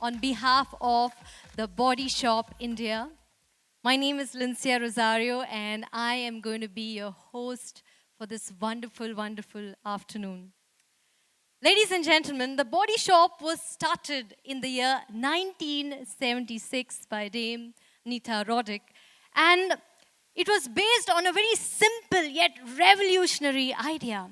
on behalf of the Body Shop India. My name is Lincia Rosario, and I am going to be your host for this wonderful, wonderful afternoon. Ladies and gentlemen, the Body Shop was started in the year 1976 by Dame Nita Roddick, and it was based on a very simple yet revolutionary idea.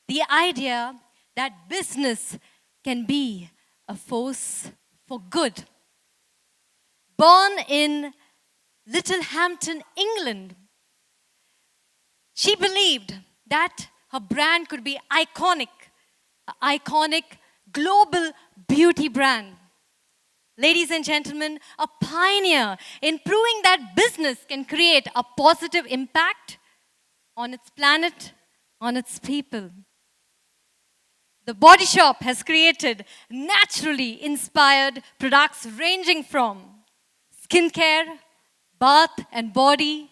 The idea that business can be a force for good. Born in Littlehampton, England, she believed that her brand could be an iconic global beauty brand. Ladies and gentlemen, a pioneer in proving that business can create a positive impact on its planet, on its people. The Body Shop has created naturally inspired products ranging from skincare, bath and body,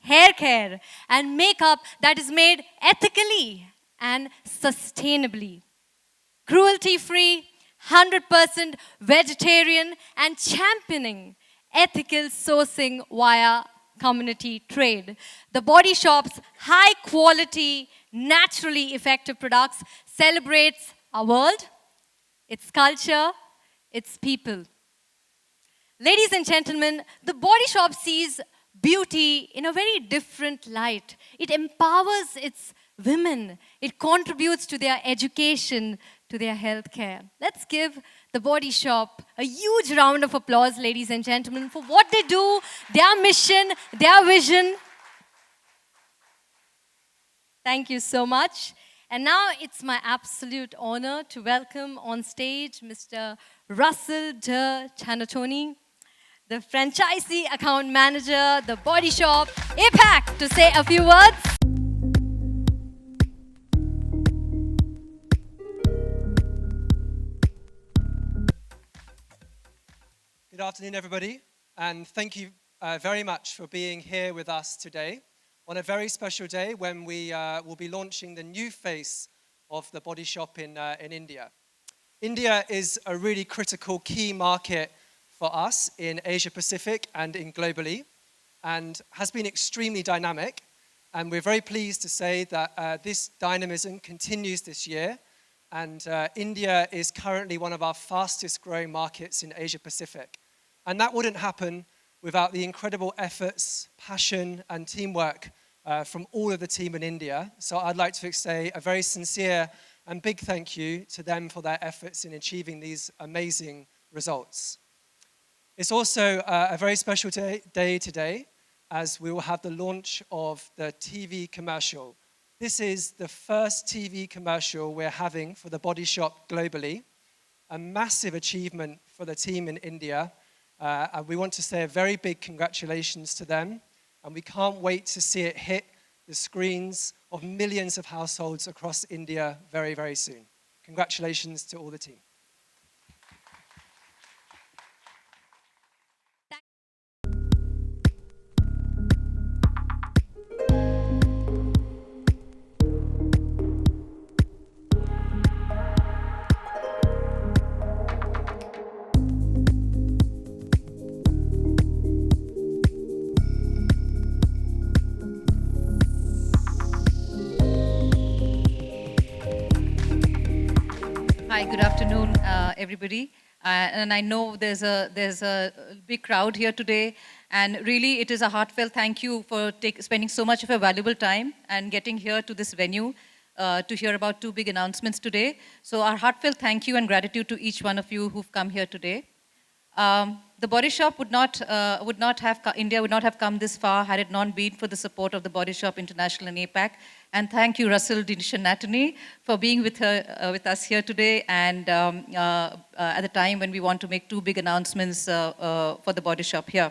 hair care, and makeup that is made ethically and sustainably. Cruelty free, 100% vegetarian, and championing ethical sourcing via community trade. The Body Shop's high quality, naturally effective products celebrates our world, its culture, its people. Ladies and gentlemen, the Body Shop sees beauty in a very different light. It empowers its women. It contributes to their education, to their health care. Let's give the Body Shop a huge round of applause, ladies and gentlemen, for what they do, their mission, their vision. Thank you so much. And now it's my absolute honor to welcome on stage Mr. Russell de Chanatoni, the franchisee account manager, the Body Shop, APAC, to say a few words. Good afternoon, everybody, and thank you very much for being here with us today on a very special day when we will be launching the new face of the Body Shop in India. India is a really critical key market for us in Asia Pacific and in globally, and has been extremely dynamic. And we're very pleased to say that this dynamism continues this year, and India is currently one of our fastest growing markets in Asia Pacific. And that wouldn't happen without the incredible efforts, passion, and teamwork from all of the team in India. So I'd like to say a very sincere and big thank you to them for their efforts in achieving these amazing results. It's also a very special day today, as we will have the launch of the TV commercial. This is the first TV commercial we're having for the Body Shop globally, a massive achievement for the team in India. And we want to say a very big congratulations to them, and we can't wait to see it hit the screens of millions of households across India very, very soon. Congratulations to all the team. Hi, good afternoon, everybody. And I know there's a big crowd here today, and really it is a heartfelt thank you for spending so much of your valuable time and getting here to this venue to hear about two big announcements today. So our heartfelt thank you and gratitude to each one of you who've come here today. The Body Shop India would not have come this far had it not been for the support of the Body Shop International and APAC. And thank you, Russell de Chanatoni, for being with us here today, and at the time when we want to make two big announcements for the Body Shop here.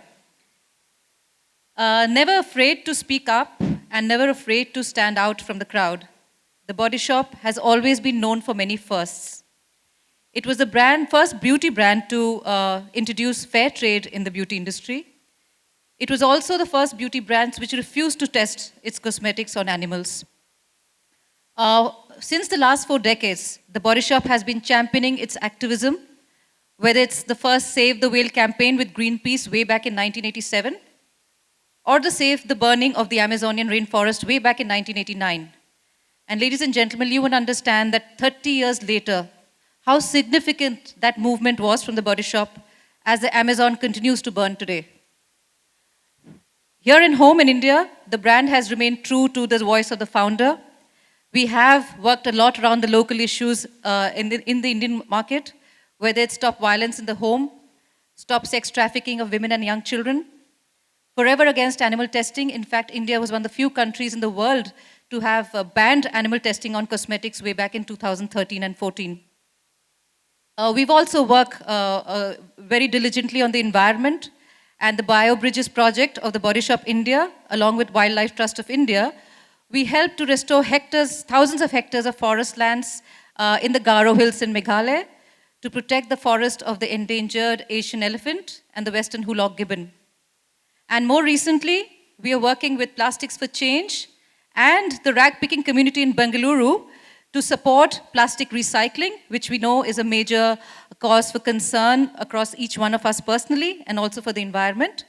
Never afraid to speak up and never afraid to stand out from the crowd, the Body Shop has always been known for many firsts. It was the first beauty brand to introduce fair trade in the beauty industry. It was also the first beauty brand which refused to test its cosmetics on animals. Since the last 4 decades, the Body Shop has been championing its activism whether it's the first Save the Whale campaign with Greenpeace way back in 1987, or the Save the Burning of the Amazonian rainforest way back in 1989. And ladies and gentlemen, you would understand that 30 years later, how significant that movement was from the Body Shop as the Amazon continues to burn today. Here in home in India, the brand has remained true to the voice of the founder. We have worked a lot around the local issues in the Indian market, whether it's stop violence in the home, stop sex trafficking of women and young children, forever against animal testing. In fact, India was one of the few countries in the world to have banned animal testing on cosmetics way back in 2013 and 14. We've also worked very diligently on the environment, and the BioBridges project of the Body Shop India, along with Wildlife Trust of India, we helped to restore hectares, thousands of hectares of forest lands in the Garo Hills in Meghalaya to protect the forest of the endangered Asian elephant and the western hoolock gibbon. And more recently, we are working with Plastics for Change and the rag picking community in Bengaluru to support plastic recycling, which we know is a major cause for concern across each one of us personally and also for the environment.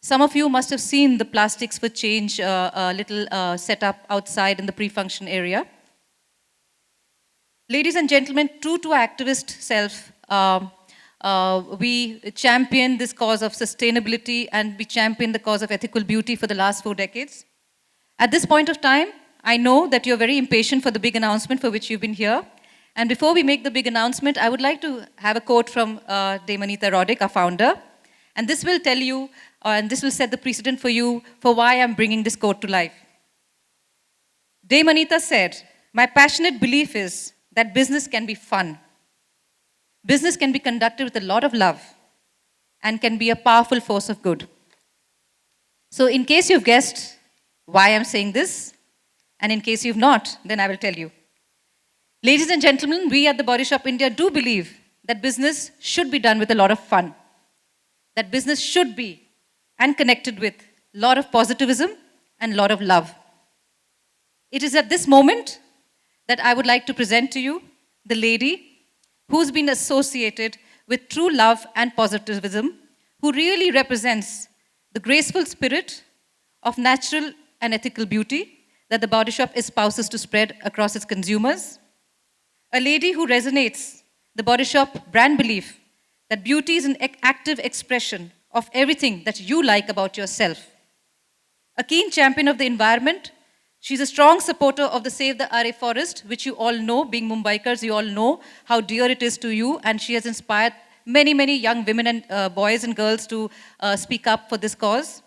Some of you must have seen the Plastics for Change little setup outside in the pre-function area. Ladies and gentlemen, true to our activist self, we champion this cause of sustainability and we champion the cause of ethical beauty for the last 4 decades. At this point of time, I know that you're very impatient for the big announcement for which you've been here. And before we make the big announcement, I would like to have a quote from Dame Anita Roddick, our founder. And this will tell you, and this will set the precedent for you for why I'm bringing this quote to life. Dame Anita said, "My passionate belief is that business can be fun. Business can be conducted with a lot of love and can be a powerful force of good." So in case you've guessed why I'm saying this, and in case you've not, then I will tell you. Ladies and gentlemen, we at the Body Shop India do believe that business should be done with a lot of fun. That business should be and connected with a lot of positivism and a lot of love. It is at this moment that I would like to present to you the lady who's been associated with true love and positivism, who really represents the graceful spirit of natural and ethical beauty that the Body Shop espouses to spread across its consumers. A lady who resonates the Body Shop brand belief that beauty is an active expression of everything that you like about yourself. A keen champion of the environment, she's a strong supporter of the Save the RA Forest, which you all know, being Mumbaikars, you all know how dear it is to you, and she has inspired many, many young women and boys and girls to speak up for this cause.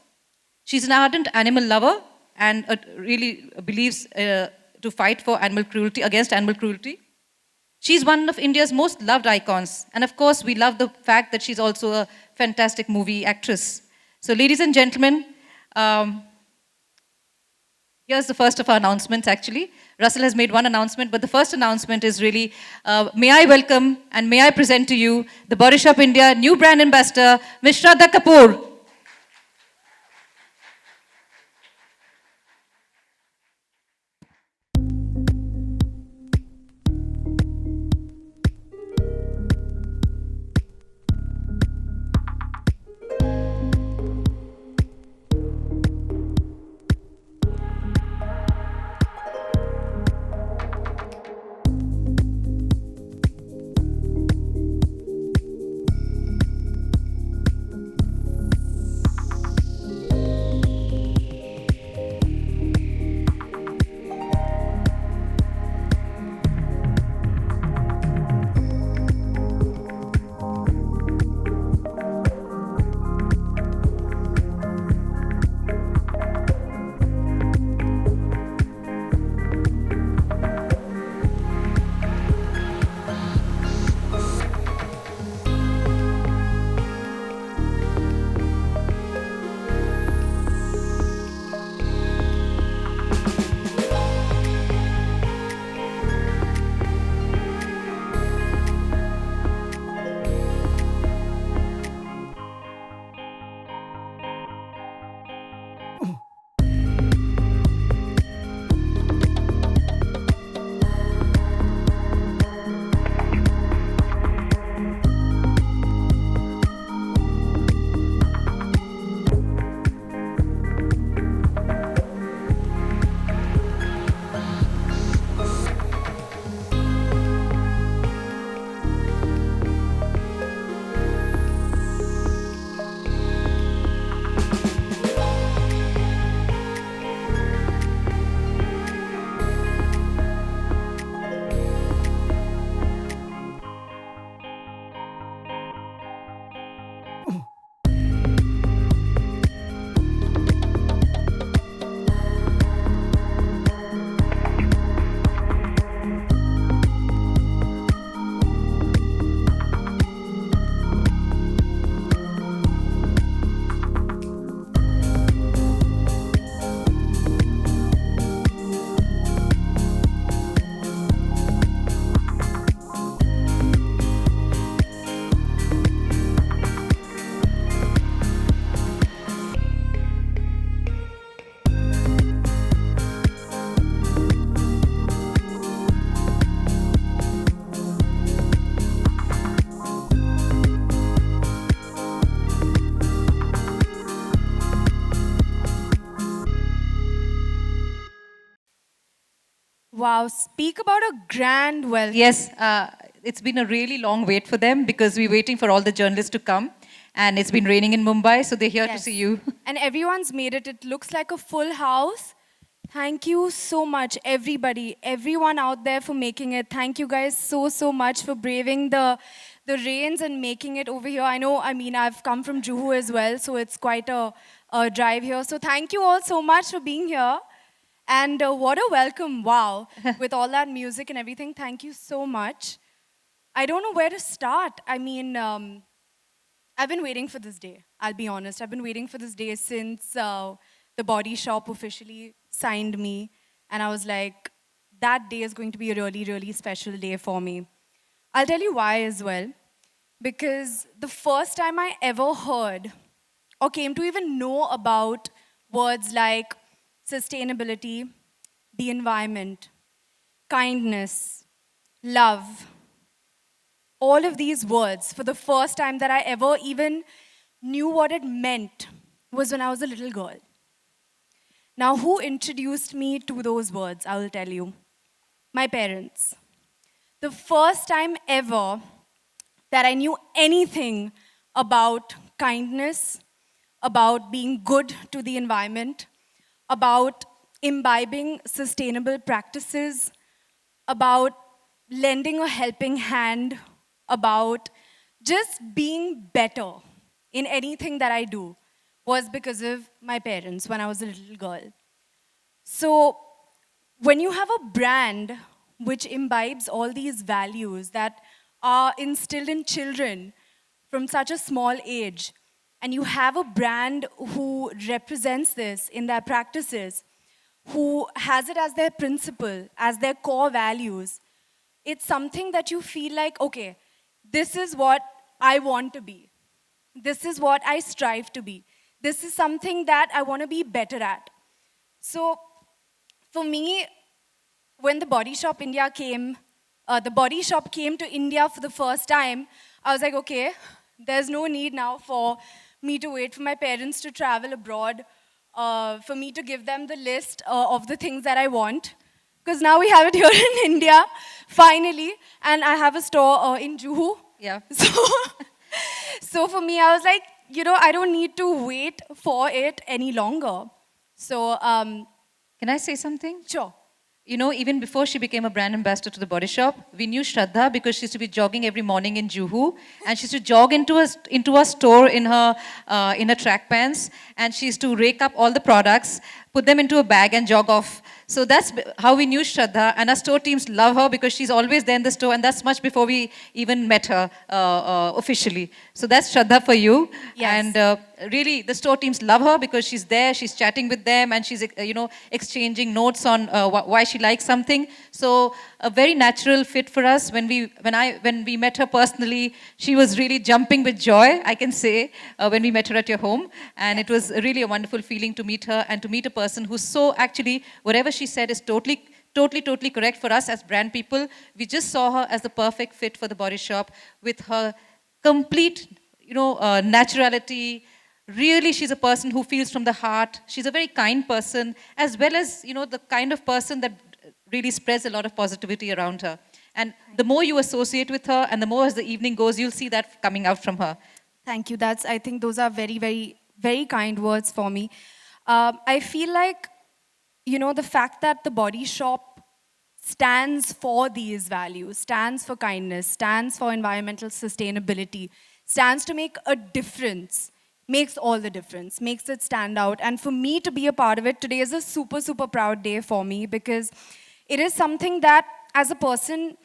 She's an ardent animal lover and really believes to fight for animal cruelty, against animal cruelty. She's one of India's most loved icons. And of course, we love the fact that she's also a fantastic movie actress. So ladies and gentlemen, here's the first of our announcements actually. Russell has made one announcement, but the first announcement is really, may I welcome and may I present to you the Body Shop India new brand ambassador, Ms. Shraddha Kapoor. Wow, speak about a grand welcome. Yes, it's been a really long wait for them because we're waiting for all the journalists to come. And it's been raining in Mumbai, so they're here to Yes. see you. And everyone's made it. It looks like a full house. Thank you so much, everybody, everyone out there for making it. Thank you guys so much for braving the rains and making it over here. I know, I mean, I've come from Juhu as well, so it's quite a drive here. So thank you all so much for being here. And what a welcome, wow, with all that music and everything. Thank you so much. I don't know where to start. I mean, I've been waiting for this day, I'll be honest. I've been waiting for this day since the Body Shop officially signed me. And I was like, that day is going to be a really special day for me. I'll tell you why as well. Because the first time I ever heard or came to even know about words like sustainability, the environment, kindness, love, all of these words, for the first time that I ever even knew what it meant, was when I was a little girl. Now, who introduced me to those words? I will tell you. My parents. The first time ever that I knew anything about kindness, about being good to the environment, about imbibing sustainable practices, about lending a helping hand, about just being better in anything that I do, was because of my parents when I was a little girl. So when you have a brand which imbibes all these values that are instilled in children from such a small age, and you have a brand who represents this in their practices, who has it as their principle, as their core values, it's something that you feel like, okay, this is what I want to be. This is what I strive to be. This is something that I want to be better at. So for me, when the Body Shop India came, the Body Shop came to India for the first time, I was like, okay, there's no need now for me to wait for my parents to travel abroad, for me to give them the list of the things that I want. Because now we have it here in India, finally, and I have a store in Juhu. Yeah. So for me, I was like, you know, I don't need to wait for it any longer. So, Can I say something? sure. You know, even before she became a brand ambassador to the Body Shop, we knew Shraddha because she used to be jogging every morning in Juhu, and she used to jog into a store in her track pants, and she used to rake up all the products, put them into a bag, and jog off. So that's how we knew Shraddha, and our store teams love her because she's always there in the store, and that's much before we even met her officially. So that's Shraddha for you. Yes. And really, the store teams love her because she's there, she's chatting with them, and she's exchanging notes on why she likes something. So a very natural fit for us. When we met her personally, she was really jumping with joy, I can say, when we met her at your home. And it was really a wonderful feeling to meet her and to meet a person who's so actually, whatever she said is totally correct for us as brand people. We just saw her as the perfect fit for the Body Shop with her complete, naturality. Really, she's a person who feels from the heart. She's a very kind person, as well as, the kind of person that really spreads a lot of positivity around her. And the more you associate with her and the more as the evening goes, you'll see that coming out from her. Thank you. I think those are very kind words for me. I feel like, the fact that the Body Shop stands for these values, stands for kindness, stands for environmental sustainability, stands to make a difference, makes all the difference, makes it stand out. And for me to be a part of it, today is a super proud day for me because it is something that as a person,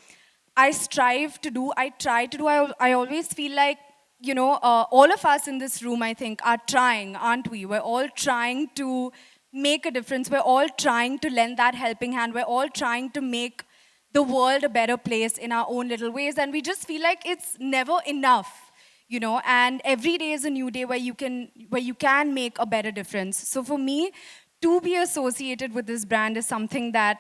I strive to do, I try to do. I always feel like, all of us in this room, I think, are trying, aren't we? We're all trying to make a difference. We're all trying to lend that helping hand. We're all trying to make the world a better place in our own little ways. And we just feel like it's never enough, and every day is a new day where you can make a better difference. So for me, to be associated with this brand is something that,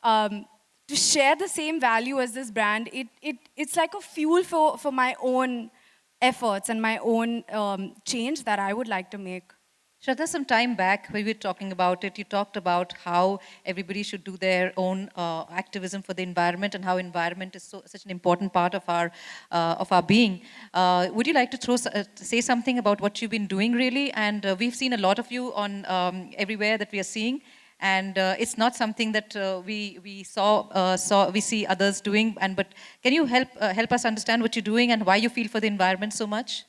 to share the same value as this brand, it's like a fuel for my own efforts and my own change that I would like to make. Shraddha, some time back, when we were talking about it, you talked about how everybody should do their own activism for the environment and how environment is such an important part of our being. Would you like to say something about what you've been doing really? And we've seen a lot of you on everywhere that we are seeing. And it's not something that we see others doing. But can you help us understand what you're doing and why you feel for the environment so much?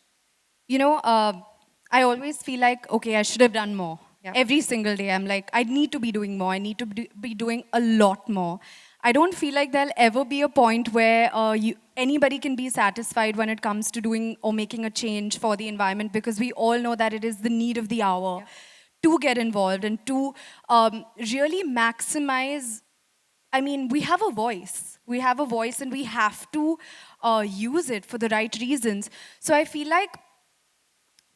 You know, I always feel like, okay, I should have done more. Yeah. Every single day, I'm like, I need to be doing more. I need to be doing a lot more. I don't feel like there'll ever be a point where anybody can be satisfied when it comes to doing or making a change for the environment, because we all know that it is the need of the hour to get involved and to really maximize. I mean, we have a voice. We have a voice and we have to use it for the right reasons. So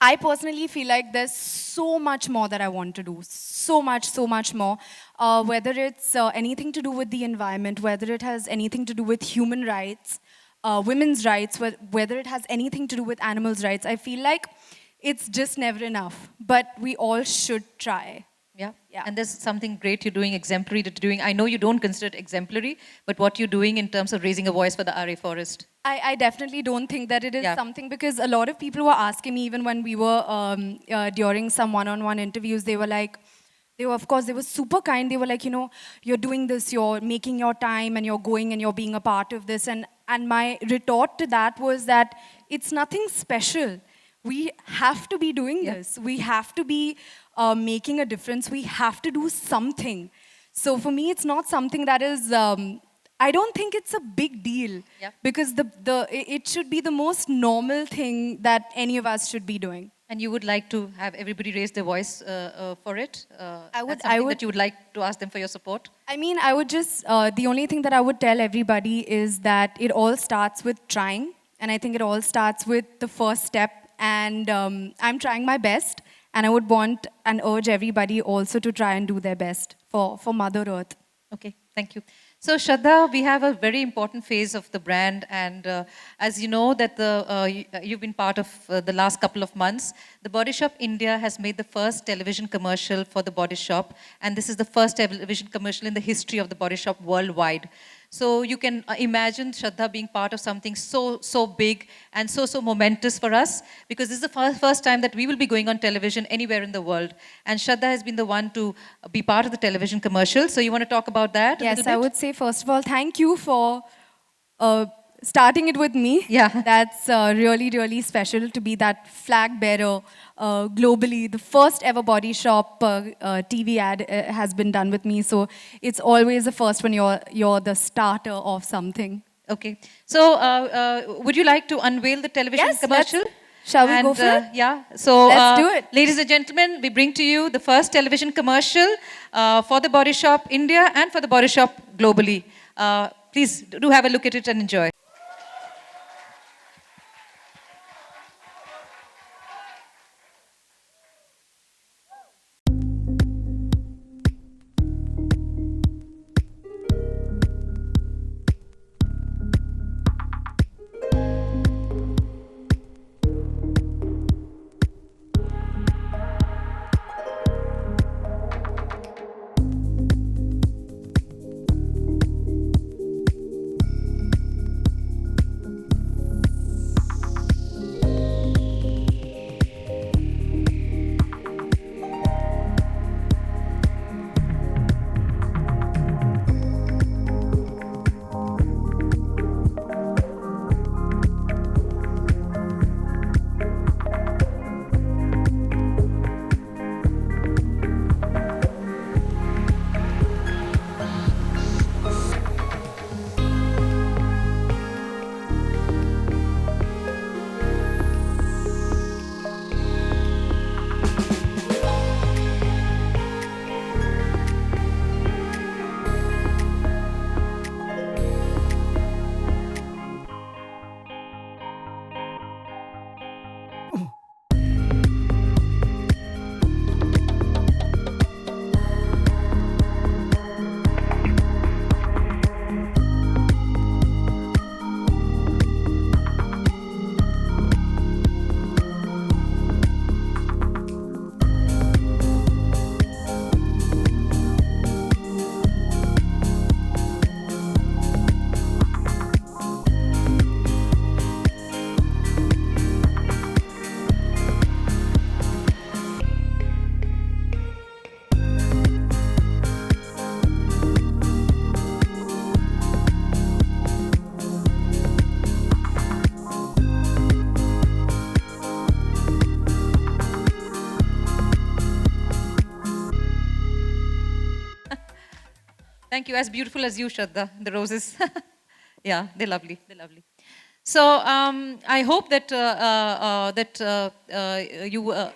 I personally feel like there's so much more that I want to do. So much more. Whether it's anything to do with the environment, whether it has anything to do with human rights, women's rights, whether it has anything to do with animals' rights. I feel like it's just never enough. But we all should try. Yeah. Yeah. And there's something great you're doing, exemplary that you're doing. I know you don't consider it exemplary, but what you're doing in terms of raising a voice for the RA forest. I definitely don't think that it is Yeah. something, because a lot of people were asking me, even when we were during some one-on-one interviews, they were super kind. They were like, you're doing this, you're making your time and you're going and you're being a part of this. And my retort to that was that it's nothing special. We have to be doing this. We have to be making a difference. We have to do something. So for me, it's not something that is, I don't think it's a big deal. Yeah. Because it should be the most normal thing that any of us should be doing. And you would like to have everybody raise their voice for it? I would- That's something I would- that you would like to ask them for your support? I mean, I would just, the only thing that I would tell everybody is that it all starts with trying. And I think it all starts with the first step. And I'm trying my best. And I would want and urge everybody also to try and do their best for Mother Earth. Okay, thank you. So Shraddha, we have a very important phase of the brand, and as you know that you've been part of the last couple of months, the Body Shop India has made the first television commercial for the Body Shop, and this is the first television commercial in the history of the Body Shop worldwide. So you can imagine Shraddha being part of something so big and so momentous for us, because this is the first time that we will be going on television anywhere in the world. And Shraddha has been the one to be part of the television commercial. So you want to talk about that? Yes, I would say, first of all, thank you for starting it with me. Yeah. That's really special to be that flag bearer globally. The first ever Body Shop TV ad has been done with me. So it's always the first when you're the starter of something. Okay. So would you like to unveil the television Yes, commercial? Shall we go for it? Yeah. So Let's do it. Ladies and gentlemen, we bring to you the first television commercial for the Body Shop India and for the Body Shop globally. Please do have a look at it and enjoy. Thank you. As beautiful as you, Shraddha, the roses. Yeah, they're lovely. They're lovely. So I hope that you were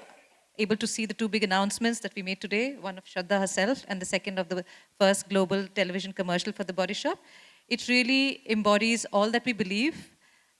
able to see the two big announcements that we made today. One of Shraddha herself, and the second of the first global television commercial for the Body Shop. It really embodies all that we believe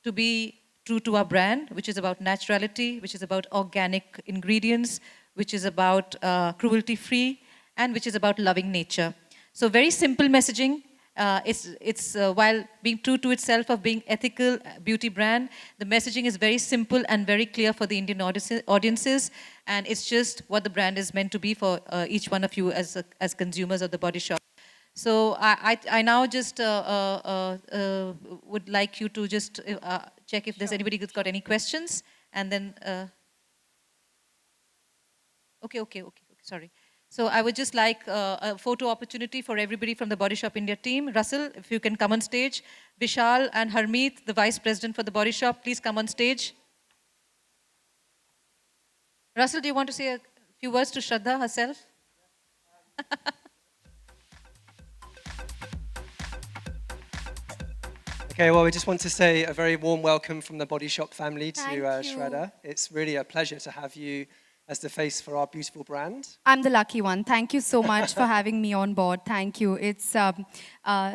to be true to our brand, which is about naturality, which is about organic ingredients, which is about cruelty-free, and which is about loving nature. So very simple messaging. It's while being true to itself of being ethical beauty brand, the messaging is very simple and very clear for the Indian audiences, and it's just what the brand is meant to be for each one of you as consumers of the Body Shop. So I now just would like you to just check if there's anybody who's got any questions, and then okay, sorry. So I would just like a photo opportunity for everybody from the Body Shop India team. Russell, if you can come on stage. Vishal and Harmeet, the Vice President for the Body Shop, please come on stage. Russell, do you want to say a few words to Shraddha herself? Okay, well, we just want to say a very warm welcome from the Body Shop family to Thank you. Shraddha. It's really a pleasure to have you as the face for our beautiful brand. I'm the lucky one. Thank you so much for having me on board. Thank you. It's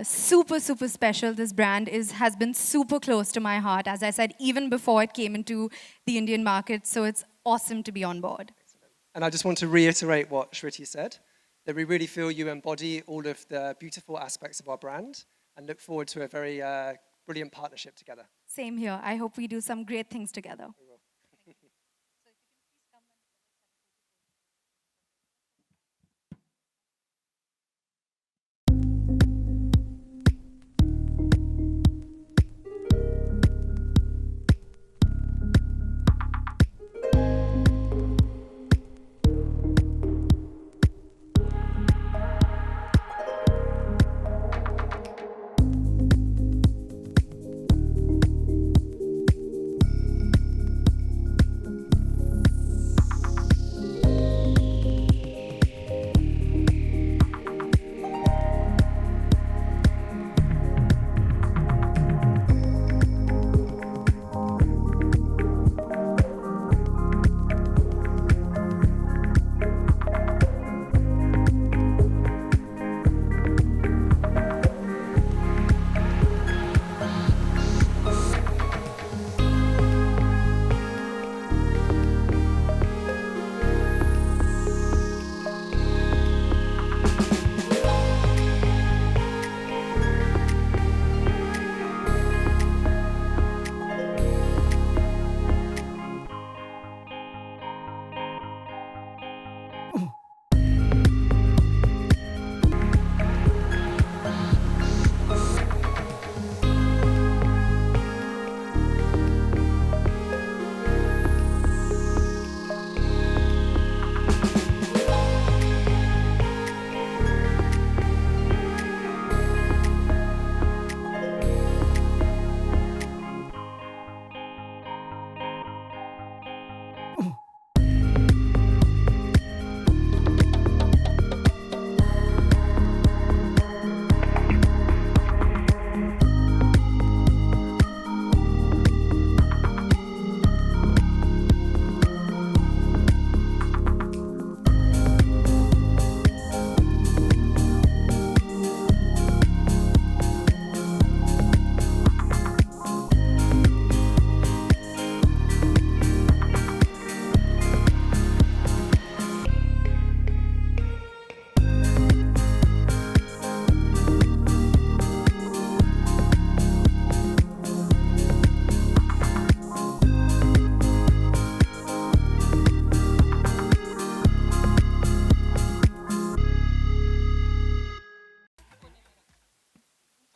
super, super special. This brand has been super close to my heart, as I said, even before it came into the Indian market. So it's awesome to be on board. And I just want to reiterate what Shriti said, that we really feel you embody all of the beautiful aspects of our brand and look forward to a very brilliant partnership together. Same here. I hope we do some great things together.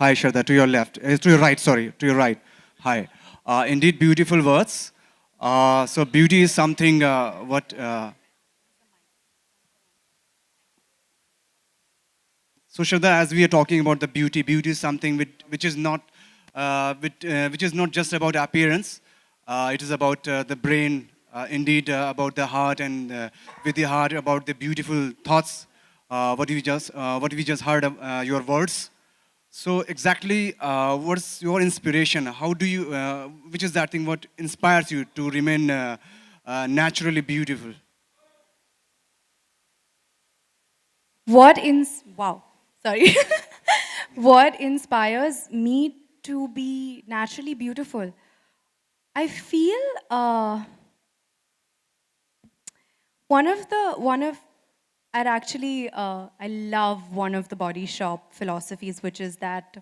Hi, Shraddha, to your left. To your right, sorry, to your right. Hi. Indeed, beautiful words. So beauty is something So Shraddha, as we are talking about the beauty, beauty is something which is not just about appearance. It is about the brain, indeed about the heart, and with the heart about the beautiful thoughts what we just heard your words. So exactly, what's your inspiration? How do you, which is that thing what inspires you to remain naturally beautiful? Wow, sorry. What inspires me to be naturally beautiful? I feel one of I'd actually I love one of the Body Shop philosophies, which is that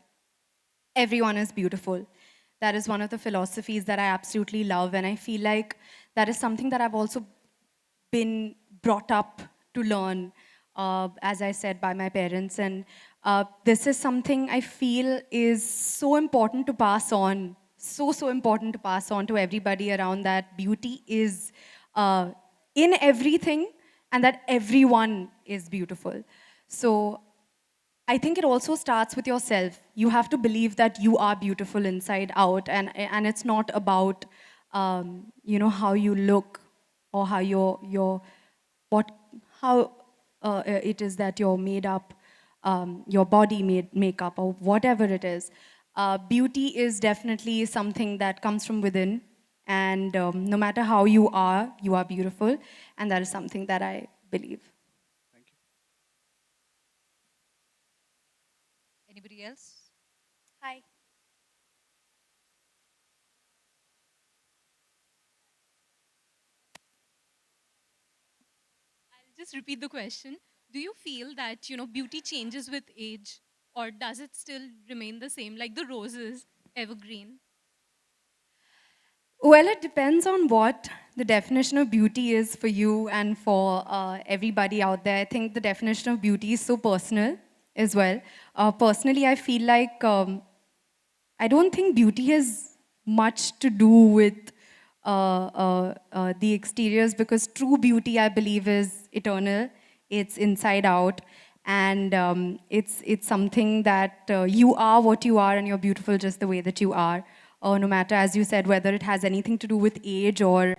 everyone is beautiful. That is one of the philosophies that I absolutely love, and I feel like that is something that I've also been brought up to learn, as I said, by my parents. And this is something I feel is so important to pass on, so important to pass on to everybody around, that beauty is in everything and that everyone is beautiful. So I think it also starts with yourself. You have to believe that you are beautiful inside out, and it's not about how you look or how what how it is that you're made up, your body made makeup or whatever it is. Beauty is definitely something that comes from within, and no matter how you are beautiful, and that is something that I believe. Anybody else? Hi. I'll just repeat the question. Do you feel that, beauty changes with age, or does it still remain the same, like the roses, evergreen? Well, it depends on what the definition of beauty is for you and for everybody out there. I think the definition of beauty is so personal as well. Personally, I feel like I don't think beauty has much to do with the exteriors, because true beauty, I believe, is eternal. It's inside out, and it's something that you are what you are, and you're beautiful just the way that you are. No matter, as you said, whether it has anything to do with age or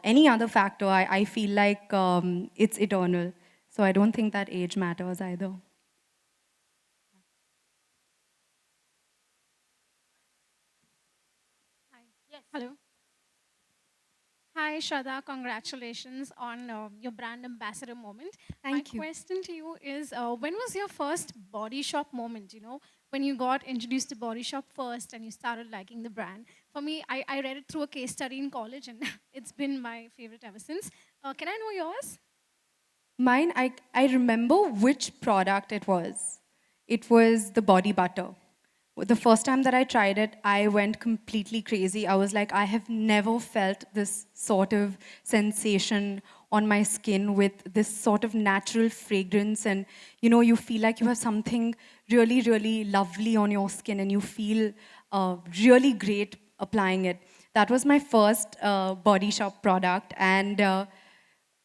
any other factor, I feel like it's eternal. So I don't think that age matters either. Hi. Yes. Hello. Hi, Shraddha. Congratulations on your brand ambassador moment. Thank you. My question to you is, when was your first Body Shop moment? When you got introduced to Body Shop first and you started liking the brand. For me, I read it through a case study in college, and it's been my favorite ever since. Can I know yours? Mine, I remember which product it was. It was the body butter. The first time that I tried it, I went completely crazy. I was like, I have never felt this sort of sensation on my skin with this sort of natural fragrance. And you feel like you have something really, really lovely on your skin, and you feel really great applying it. That was my first Body Shop product. And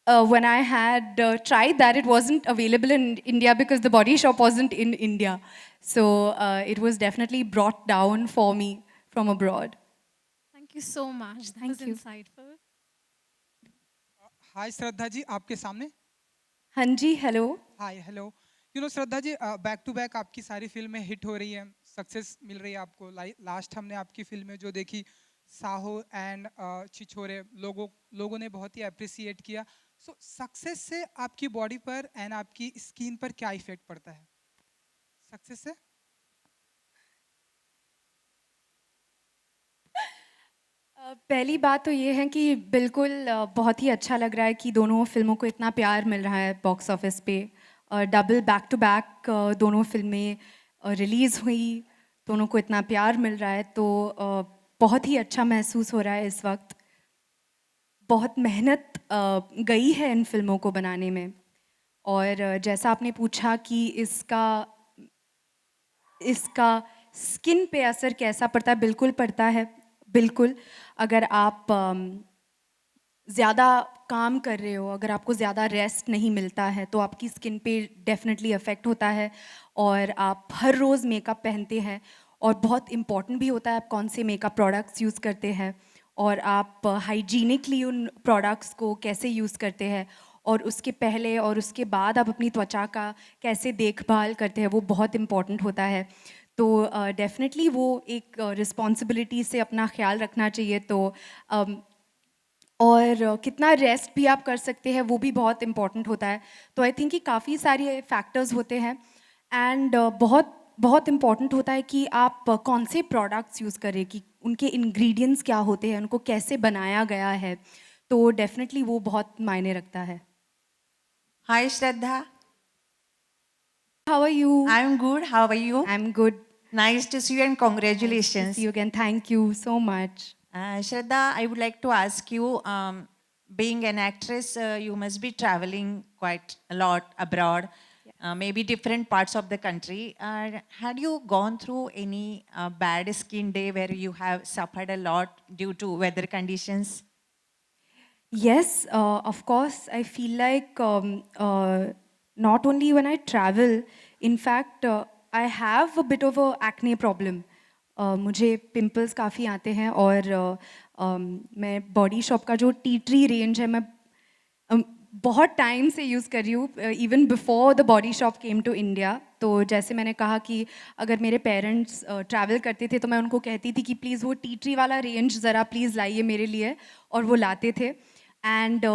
when I had tried that, it wasn't available in India because the Body Shop wasn't in India. So it was definitely brought down for me from abroad. Thank you so much. That Thank was you. insightful. हाय श्रद्धा जी आपके सामने Hanji, hello. Hi hello Shraddha ji back to back आपकी सारी फिल्में hit हो रही हैं success मिल रही है आपको लास्ट हमने आपकी फिल्में जो देखी साहो एंड छिछोरे लोगों ने बहुत ही अप्रिसिएट किया सो सक्सेस से आपकी बॉडी पर एंड आपकी स्किन पर क्या इफेक्ट पड़ता है सक्सेस से पहली बात तो ये है कि बिल्कुल बहुत ही अच्छा लग रहा है कि दोनों फिल्मों को इतना प्यार मिल रहा है बॉक्स ऑफिस पे। डबल बैक टू बैक दोनों फिल्में रिलीज़ हुई, दोनों को इतना प्यार मिल रहा है, तो बहुत ही अच्छा महसूस हो रहा है इस वक्त। बहुत मेहनत गई है इन फिल्मों को बनाने में, और जैसा आपने पूछा कि इसका स्किन पे असर कैसा पड़ता है, बिल्कुल पड़ता है। बिल्कुल, अगर आप ज़्यादा काम कर रहे हो, अगर आपको ज़्यादा रेस्ट नहीं मिलता है, तो आपकी स्किन पे डेफिनेटली अफेक्ट होता है। और आप हर रोज़ मेकअप पहनते हैं, और बहुत इम्पॉर्टेंट भी होता है आप कौन से मेकअप प्रोडक्ट्स यूज़ करते हैं, और आप हाइजीनिकली उन प्रोडक्ट्स को कैसे यूज़ करते हैं। और उसके पहले और उसके बाद आप अपनी त्वचा का कैसे देखभाल करते हैं वो बहुत इम्पॉर्टेंट होता है। तो डेफिनेटली वो एक रिस्पॉन्सिबिलिटी से अपना ख्याल रखना चाहिए। तो और कितना रेस्ट भी आप कर सकते हैं वो भी बहुत इम्पॉर्टेंट होता है। तो आई थिंक कि काफ़ी सारे फैक्टर्स होते हैं एंड बहुत बहुत इम्पॉर्टेंट होता है कि आप कौन से प्रोडक्ट्स यूज़ करें, कि उनके इंग्रेडिएंट्स क्या होते हैं, उनको कैसे बनाया गया है। तो डेफिनेटली वो बहुत मायने रखता है। Hi Shraddha, how are you? I'm good. How are you? I am good. Nice to see you and congratulations. See you again, thank you so much. Shraddha, I would like to ask you, being an actress, you must be traveling quite a lot abroad, maybe different parts of the country. Had you gone through any bad skin day where you have suffered a lot due to weather conditions? Yes, of course. I feel like not only when I travel, in fact, I have a bit of a acne problem. मुझे pimples काफ़ी आते हैं और मैं body shop का जो tea tree range है मैं बहुत टाइम से यूज़ कर रही हूँ, even before the Body Shop came to India. तो जैसे मैंने कहा कि अगर मेरे पेरेंट्स ट्रैवल करते थे तो मैं उनको कहती थी कि प्लीज़ वो टी ट्री वाला रेंज ज़रा प्लीज़ लाइए मेरे लिए, और वो लाते थे। एंड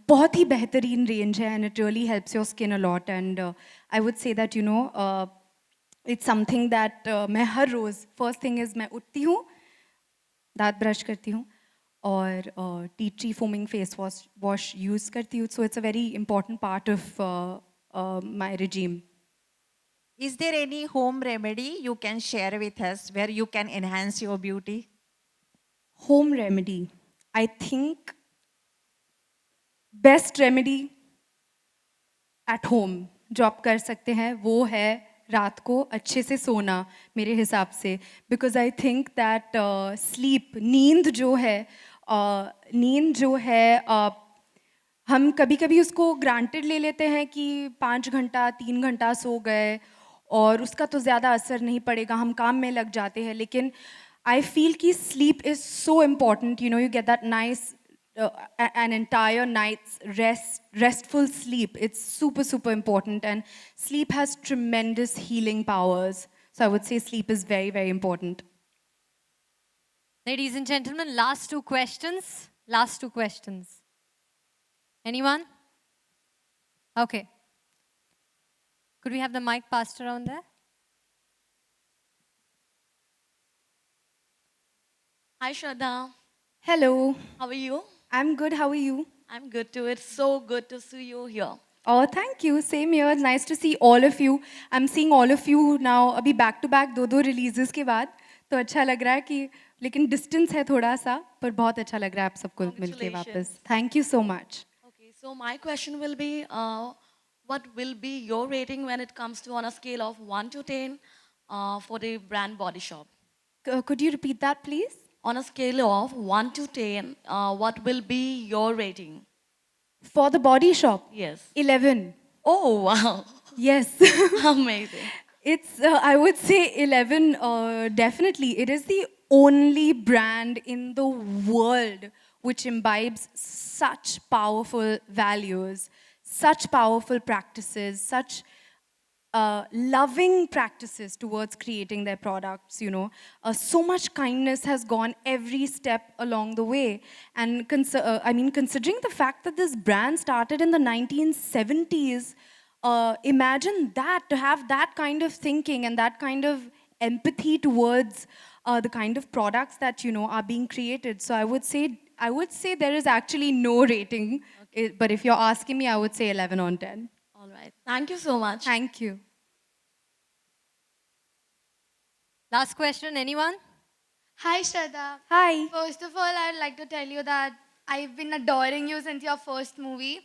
बहुत ही बेहतरीन रेंज है and it really helps your skin a lot. And I would say that it's something that मैं हर रोज़ फर्स्ट थिंग इज़ मैं उठती हूँ, दांत ब्रश करती हूँ और tea tree foaming face wash use करती हूँ। So it's a very important part of my regime. Is there any home remedy you can share with us where you can enhance your beauty? Home remedy, I think best remedy at home जो आप कर सकते हैं वो है रात को अच्छे से सोना, मेरे हिसाब से। Because I think that sleep, नींद जो है हम कभी कभी उसको ग्रांटेड ले लेते हैं कि 5 घंटा 3 घंटा सो गए और उसका तो ज़्यादा असर नहीं पड़ेगा, हम काम में लग जाते हैं। लेकिन आई फील कि sleep is so important, you get that nice an entire night's restful sleep. It's super important, and sleep has tremendous healing powers. So I would say sleep is very important. Ladies and gentlemen, last two questions. Anyone? Okay. Could we have the mic passed around there? Hi Shraddha, Hello, how are you? I'm good. How are you? I'm good too. It's so good to see you here. Oh, thank you. Same here. Nice to see all of you. I'm seeing all of you now. अभी back to back दो releases के बाद तो अच्छा लग रहा है कि, लेकिन distance है थोड़ा सा, पर बहुत अच्छा लग रहा है आप सबको मिलके वापस। Thank you so much. Okay, so my question will be, what will be your rating when it comes to on a scale of 1 to 10 for the brand Body Shop? Could you repeat that, please? On a scale of 1 to 10, what will be your rating? For the Body Shop? Yes. 11. Oh, wow. Yes. Amazing. It's, I would say 11, definitely. It is the only brand in the world which imbibes such powerful values, such powerful practices, such loving practices towards creating their products, so much kindness has gone every step along the way. And considering the fact that this brand started in the 1970s, imagine that, to have that kind of thinking and that kind of empathy towards the kind of products that, are being created. So I would say there is actually no rating, but if you're asking me, I would say 11 on 10. All right. Thank you so much. Thank you. Last question, anyone? Hi Shraddha. Hi. First of all, I'd like to tell you that I've been adoring you since your first movie.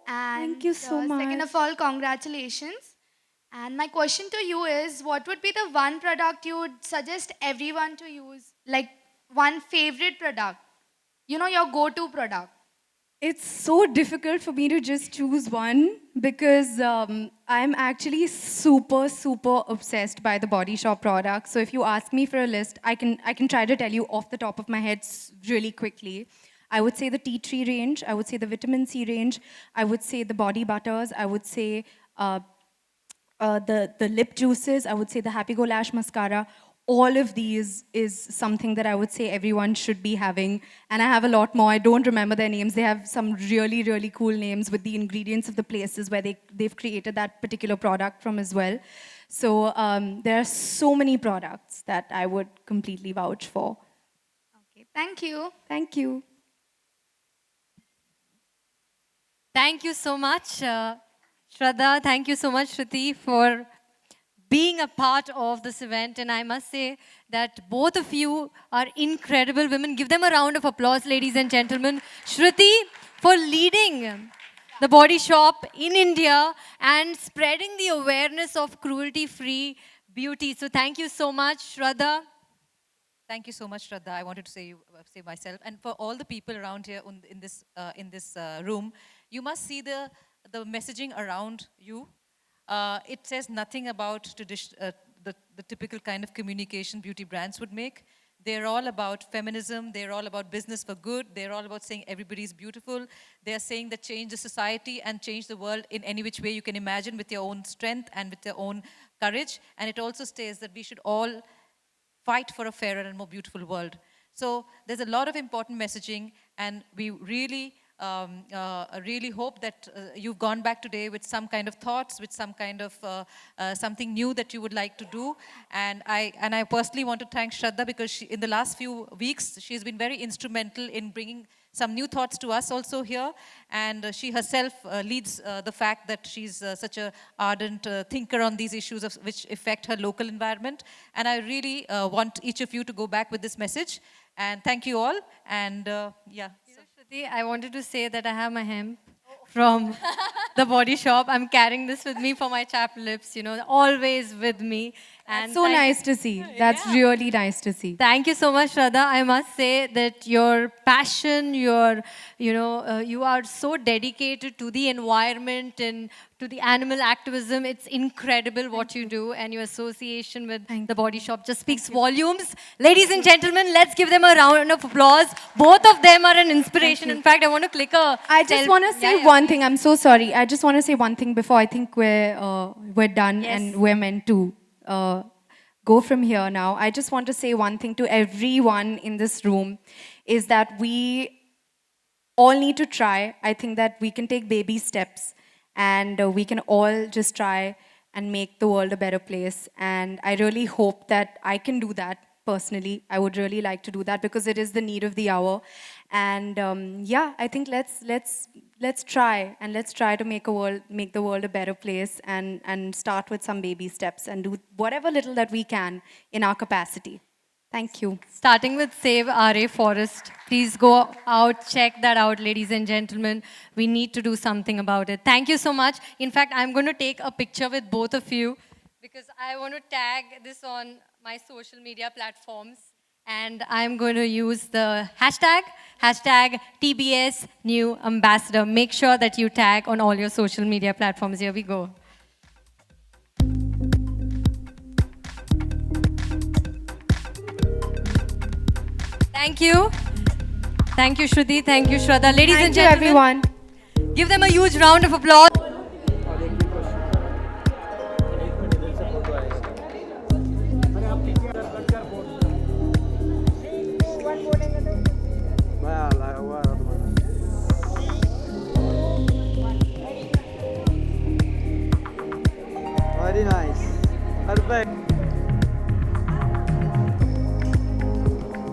And Thank you so Second much. of all, congratulations. And my question to you is, what would be the one product you would suggest everyone to use? Like one favorite product? Your go-to product. It's so difficult for me to just choose one because I'm actually super obsessed by the Body Shop product. So if you ask me for a list, I can try to tell you off the top of my head really quickly. I would say the tea tree range, I would say the vitamin C range, I would say the body butters, I would say the lip juices, I would say the Happy Go Lash Mascara. All of these is something that I would say everyone should be having. And I have a lot more. I don't remember their names. They have some really, really cool names with the ingredients of the places where they've created that particular product from as well. So there are so many products that I would completely vouch for. Okay, thank you. Thank you. Thank you so much, Shraddha. Thank you so much, Shruti, for being a part of this event. And I must say that both of you are incredible women. Give them a round of applause, ladies and gentlemen. Shruti, for leading the Body Shop in India and spreading the awareness of cruelty-free beauty. So thank you so much, Shraddha. Thank you so much, Shraddha. I wanted to say myself, and for all the people around here in this room, you must see the messaging around you. It says nothing about the typical kind of communication beauty brands would make. They're all about feminism. They're all about business for good. They're all about saying everybody's beautiful. They're saying that change the society and change the world in any which way you can imagine with your own strength and with your own courage. And it also states that we should all fight for a fairer and more beautiful world. So there's a lot of important messaging, and we really hope that you've gone back today with some kind of thoughts, with some kind of something new that you would like to do. And I personally want to thank Shraddha, because in the last few weeks, she's been very instrumental in bringing some new thoughts to us also here. And she herself leads the fact that she's such an ardent thinker on these issues which affect her local environment. And I really want each of you to go back with this message. And thank you all. And yeah. Shruti, I wanted to say that I have my hemp from the Body Shop. I'm carrying this with me for my chapped lips, always with me. And so nice to see. That's really nice to see. Thank you so much, Shraddha. I must say that your passion, you are so dedicated to the environment and to the animal activism. It's incredible what you do, and your association with the Body Shop just speaks volumes. Ladies and gentlemen, let's give them a round of applause. Both of them are an inspiration. In fact, I want to click a... I just want to say one thing. I'm so sorry. I just want to say one thing before I think we're done and we're meant to go from here now. I just want to say one thing to everyone in this room, is that we all need to try. I think that we can take baby steps, and we can all just try and make the world a better place. And I really hope that I can do that personally. I would really like to do that, because it is the need of the hour. And yeah, I think let's try, and let's try to make the world a better place, and start with some baby steps and do whatever little that we can in our capacity. Thank you. Starting with Save RA Forest. Please go out, check that out, ladies and gentlemen. We need to do something about it. Thank you so much. In fact, I'm going to take a picture with both of you, because I want to tag this on my social media platforms. And I'm going to use the hashtag TBS New Ambassador. Make sure that you tag on all your social media platforms. Here we go. Thank you. Thank you, Shruti. Thank you, Shraddha. Ladies and gentlemen, everyone. Give them a huge round of applause. Very nice. Perfect.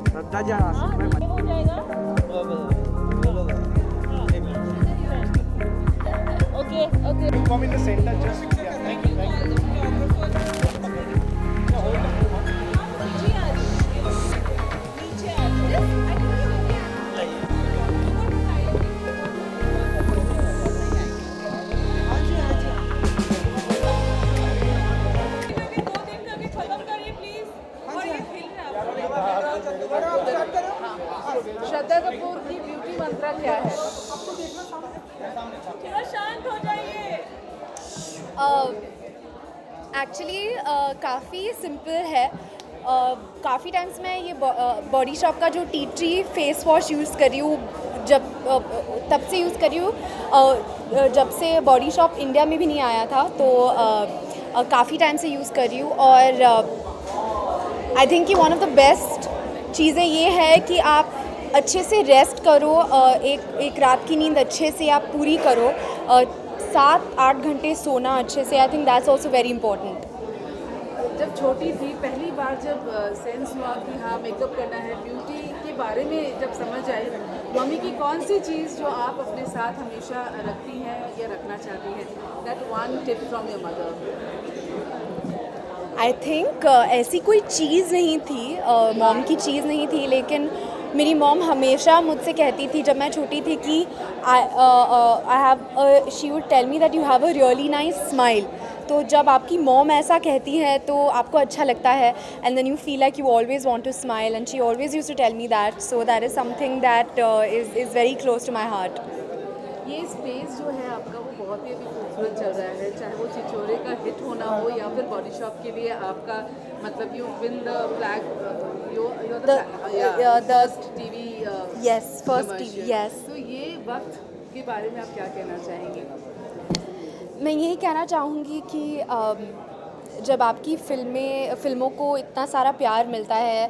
Shraddha ji, Okay. Come in the center, just thank you. Shraddha Kapoor की beauty मंत्र क्या है? थोड़ा शांत हो जाइए। Actually काफ़ी simple है। काफ़ी टाइम्स मैं ये बॉडी शॉप का जो tea tree face wash use कर रही हूँ, जब तब से यूज़ कर रही हूँ जब से बॉडी शॉप इंडिया में भी नहीं आया था, तो काफ़ी टाइम से यूज़ कर रही हूँ। और आई थिंक कि वन ऑफ द बेस्ट चीज़ें ये है कि आप अच्छे से रेस्ट करो, एक रात की नींद अच्छे से आप पूरी करो, 7-8 घंटे सोना अच्छे से। I think that's also very important. जब छोटी थी पहली बार जब सेंस हुआ कि हाँ मेकअप करना है, ब्यूटी के बारे में जब समझ आई, मम्मी की कौन सी चीज़ जो आप अपने साथ हमेशा रखती हैं या रखना चाहती हैं? That one tip from your mother. I think ऐसी कोई चीज़ नहीं थी, मॉम की चीज़ नहीं थी, लेकिन मेरी मॉम हमेशा मुझसे कहती थी जब मैं छोटी थी कि she would tell me that you have a really nice smile. तो जब आपकी मॉम ऐसा कहती है तो आपको अच्छा लगता है, and then you feel like you always want to smile, and she always used to tell me that, so that is something that is very close to my heart. ये स्पेस जो है आपका वो बहुत ही अभी खूबसूरत चल रहा है, चाहे वो छिछोरे का हिट होना हो या फिर बॉडी शॉप के लिए आपका मतलब you win the flag, first TV, yes first TV, yes. तो ये वक्त के बारे में आप क्या कहना चाहेंगे? मैं यही कहना चाहूँगी कि जब आपकी फ़िल्मों को इतना सारा प्यार मिलता है,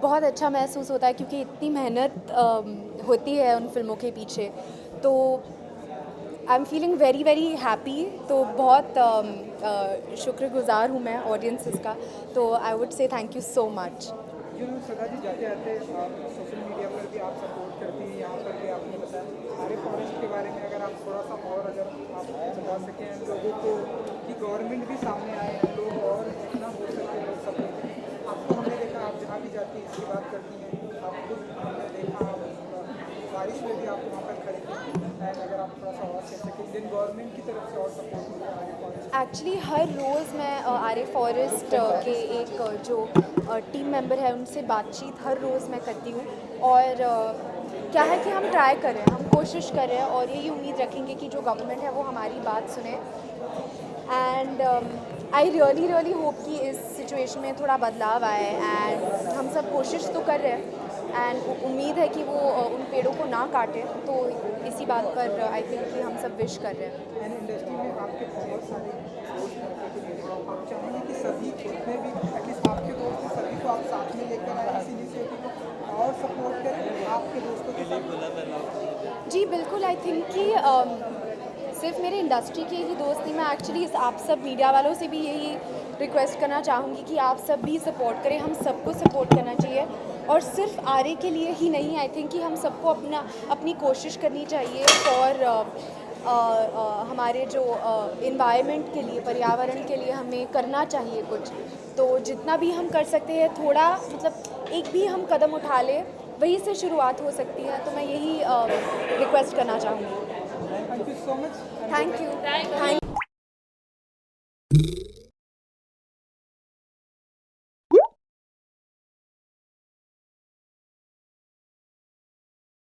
बहुत अच्छा महसूस होता है, क्योंकि इतनी मेहनत होती है उन फिल्मों के पीछे। तो I am feeling very very happy. तो बहुत शुक्रगुजार हूँ मैं ऑडियंसेस का। तो I would say thank you so much. Shraddha ji, जाते आते सोशल मीडिया पर भी आप सपोर्ट करती हैं, यहाँ पर भी आपने बताया आरे फॉरेस्ट के बारे में, अगर आप थोड़ा सा और अगर आप बता सकें लोगों को कि गवर्नमेंट भी सामने आए हैं, लोग और जितना हो सके लोग सपोर्ट करें। आपको हमने देखा आप जहाँ भी जाती हैं इसकी बात करती हैं, आप खुद हमने देखा बारिश में भी आप वहाँ पर खड़े थे, एंड अगर आप थोड़ा सा और कह सकें इंडियन गवर्नमेंट की तरफ से और सपोर्ट मिला आरे फॉरेस्ट। एक्चुअली हर रोज़ मैं आरे फॉरेस्ट के एक जो टीम मेंबर है उनसे बातचीत हर रोज़ मैं करती हूँ, और क्या है कि हम ट्राई करें, हम कोशिश करें, और यही उम्मीद रखेंगे कि जो गवर्नमेंट है वो हमारी बात सुने। एंड आई रियली होप कि इस सिचुएशन में थोड़ा बदलाव आए, एंड हम सब कोशिश तो कर रहे हैं, एंड उम्मीद है कि वो उन पेड़ों को ना काटे। तो इसी बात पर आई थिंक कि हम सब विश कर रहे हैं। एंड इंडस्ट्री में आपके बहुत सारे दोस्त हैं, आप चाहेंगे कि सभी उसमें भी एटलीस्ट आपके दोस्त सभी को आप साथ में लेकर आए इस इनिशिएटिव को और सपोर्ट करें आपके दोस्तों के साथ? जी बिल्कुल। आई थिंक कि सिर्फ मेरे इंडस्ट्री के ही दोस्त नहीं, मैं एक्चुअली आप सब मीडिया वालों से भी यही रिक्वेस्ट करना चाहूँगी कि आप सब भी सपोर्ट करें, हम सबको सपोर्ट करना चाहिए, और सिर्फ आरे के लिए ही नहीं। आई थिंक कि हम सबको अपनी कोशिश करनी चाहिए, और हमारे जो इन्वायरमेंट के लिए, पर्यावरण के लिए हमें करना चाहिए कुछ। तो जितना भी हम कर सकते हैं, थोड़ा मतलब एक भी हम कदम उठा लें, वहीं से शुरुआत हो सकती है। तो मैं यही रिक्वेस्ट करना चाहूँगी। Thank you so much. Thank you.